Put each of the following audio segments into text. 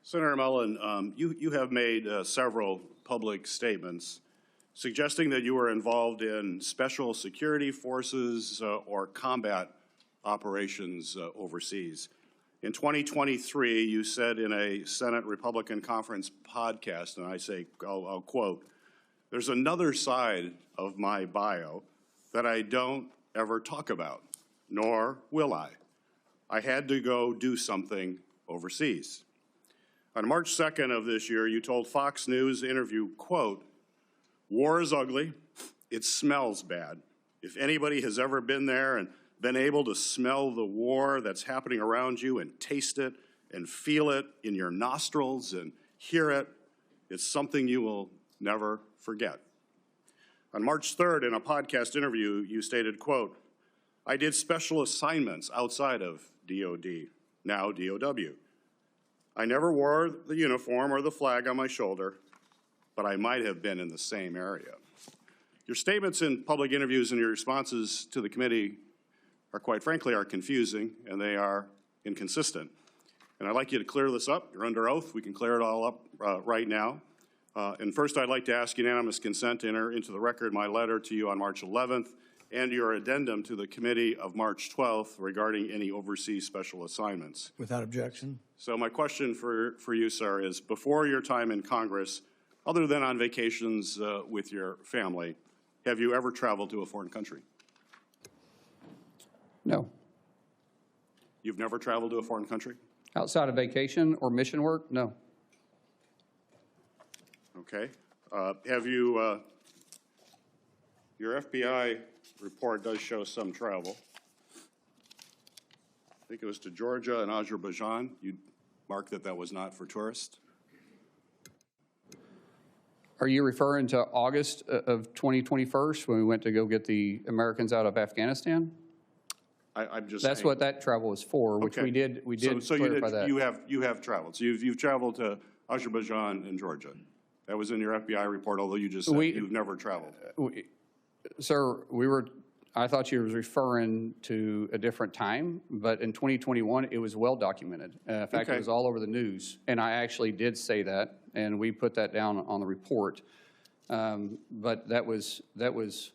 Senator Mullin, you have made several public statements suggesting that you were involved in special security forces or combat operations overseas. In 2023, you said in a Senate Republican Conference podcast, and I'll quote, "There's another side of my bio that I don't ever talk about, nor will I. I had to go do something overseas." On March 2nd of this year, you told Fox News interview, quote, "War is ugly, it smells bad. If anybody has ever been there and been able to smell the war that's happening around you and taste it and feel it in your nostrils and hear it, it's something you will never forget." On March 3rd, in a podcast interview, you stated, quote, "I did special assignments outside of DOD, now DOW. I never wore the uniform or the flag on my shoulder, but I might have been in the same area." Your statements in public interviews and your responses to the committee are, quite frankly, confusing and they are inconsistent. And I'd like you to clear this up. You're under oath. We can clear it all up right now. And first, I'd like to ask unanimous consent to enter into the record my letter to you on March 11th and your addendum to the committee of March 12th regarding any overseas special assignments. Without objection. So my question for you, sir, is before your time in Congress, other than on vacations with your family, have you ever traveled to a foreign country? No. You've never traveled to a foreign country? Outside of vacation or mission work, no. Okay. Have you, your FBI report does show some travel. I think it was to Georgia and Azerbaijan. You marked that that was not for tourists. Are you referring to August of 2021 when we went to go get the Americans out of Afghanistan? I'm just That's saying. what that travel was for, which Okay. we did So clarify that. you have traveled. So you've traveled to Azerbaijan and Georgia. That was in your FBI report, although you just said you've never traveled. Sir, I thought you were referring to a different time, but in 2021, it was well documented. In fact, It was all over the news, and I actually did say that, and we put that down on the report. But that was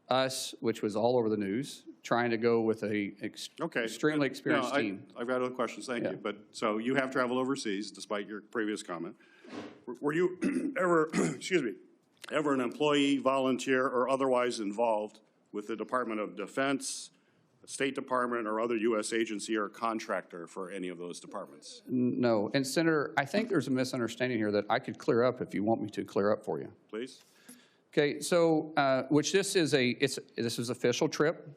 us, which was all over the news, trying to go with a extremely experienced team. I've got other questions, thank you. But so you have traveled overseas, despite your previous comment. Were you ever, excuse me, ever an employee, volunteer, or otherwise involved with the Department of Defense, the State Department, or other U.S. agency or contractor for any of those departments? No. And Senator, I think there's a misunderstanding here that I could clear up if you want me to clear up for you. Please. Okay, so this is official trip,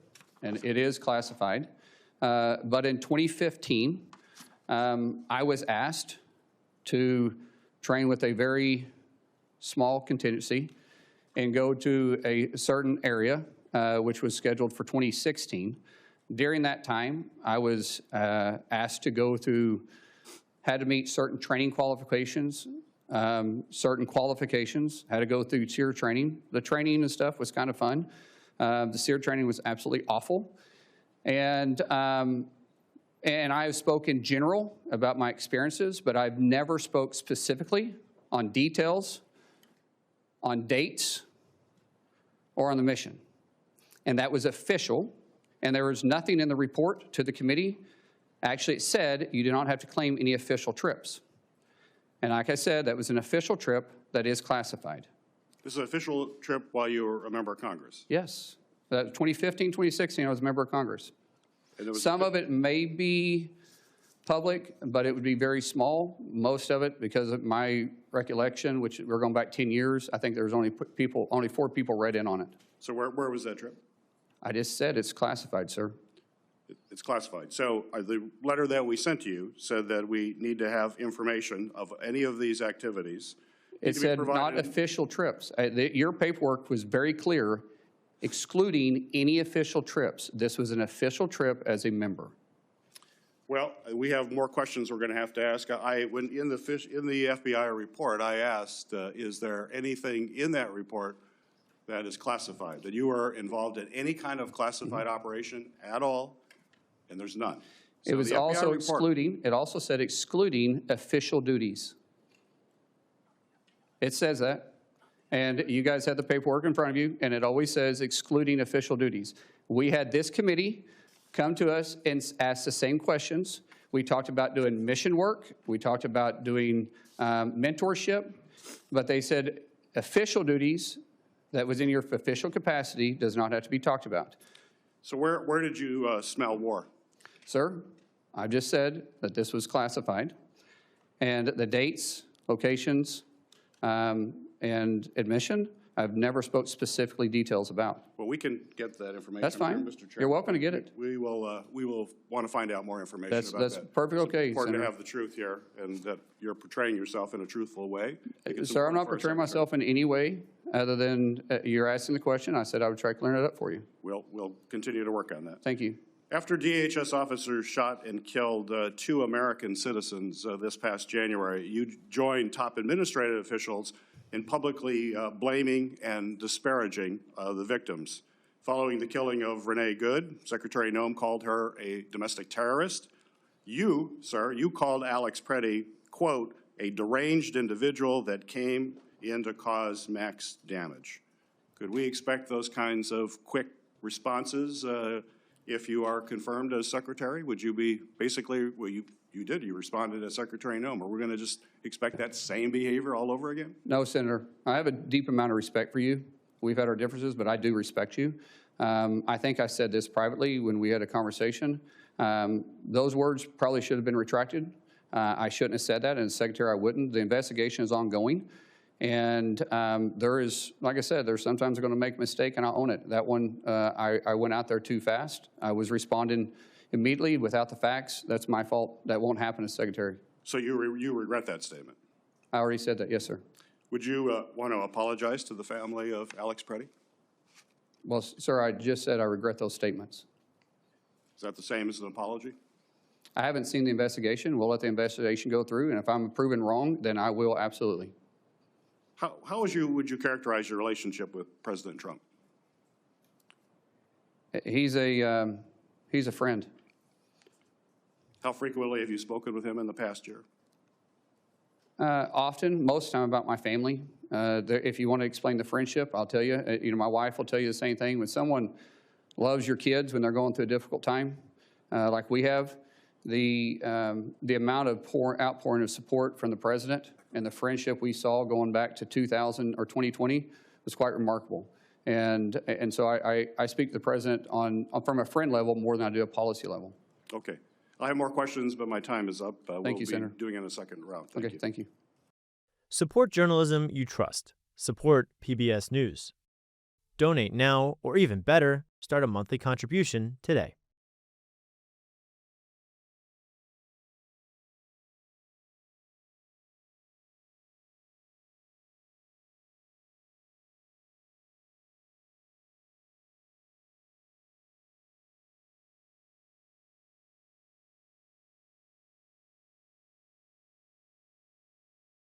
and it is classified. But in 2015, I was asked to train with a very small contingency and go to a certain area, which was scheduled for 2016. During that time, I was asked to go through, had to meet certain training qualifications, had to go through SEER training. The training and stuff was kind of fun. The SEER training was absolutely awful. And I have spoken in general about my experiences, but I've never spoke specifically on details, on dates, or on the mission. And that was official, and there was nothing in the report to the committee. Actually, it said you do not have to claim any official trips. And like I said, that was an official trip that is classified. This is an official trip while you were a member of Congress? Yes. 2015, 2016, I was a member of Congress. Some of it may be public, but it would be very small. Most of it, because of my recollection, which we're going back 10 years, I think there was only 4 people read in on it. So where was that trip? I just said it's classified, sir. It's classified. So the letter that we sent to you said that we need to have information of any of these activities. It said not official trips. Your paperwork was very clear, excluding any official trips. This was an official trip as a member. Well, we have more questions we're going to have to ask. When in the FBI report, I asked, is there anything in that report that is classified, that you were involved in any kind of classified operation at all? And there's none. It was the FBI also report- excluding, it also said excluding official duties. It says that. And you guys have the paperwork in front of you, and it always says excluding official duties. We had this committee come to us and ask the same questions. We talked about doing mission work. We talked about doing mentorship. But they said official duties that was in your official capacity does not have to be talked about. So where did you smell war? Sir, I just said that this was classified, and the dates, locations, and admission, I've never spoke specifically details about. Well, we can get that information. That's fine. Mr. Chair. You're welcome to get it. We will want to find out more information about that. That's perfectly okay, It's important Senator. to have the truth here, and that you're portraying yourself in a truthful way. Sir, I'm not portraying myself in any way other than you're asking the question. I said I would try to clear it up for you. We'll continue to work on that. Thank you. After DHS officers shot and killed 2 American citizens this past January, you joined top administrative officials in publicly blaming and disparaging the victims. Following the killing of Renee Good, Secretary Noem called her a domestic terrorist. You, sir, you called Alex Preddy, quote, a deranged individual that came in to cause max damage. Could we expect those kinds of quick responses if you are confirmed as secretary? Would you be basically, well, you did, you responded as Secretary Noem. Are we going to just expect that same behavior all over again? No, Senator. I have a deep amount of respect for you. We've had our differences, but I do respect you. I think I said this privately when we had a conversation. Those words probably should have been retracted. I shouldn't have said that, and as Secretary, I wouldn't. The investigation is ongoing. And there is, like I said, there's sometimes going to make a mistake, and I'll own it. That one, I went out there too fast. I was responding immediately without the facts. That's my fault. That won't happen as Secretary. So you regret that statement? I already said that, yes, sir. Would you want to apologize to the family of Alex Preddy? Well, sir, I just said I regret those statements. Is that the same as an apology? I haven't seen the investigation. We'll let the investigation go through, and if I'm proven wrong, then I will absolutely. How would you characterize your relationship with President Trump? He's a friend. How frequently have you spoken with him in the past year? Often, most of the time about my family. If you want to explain the friendship, I'll tell you. My wife will tell you the same thing. When someone loves your kids when they're going through a difficult time, like we have, the amount of outpouring of support from the president and the friendship we saw going back to 2000 or 2020 was quite remarkable. And so I speak to the president from a friend level more than I do a policy level. Okay. I have more questions, but my time is up. Thank you, Senator. Doing it in a second round. Okay, thank you. Support journalism you trust. Support PBS News. Donate now, or even better, start a monthly contribution today.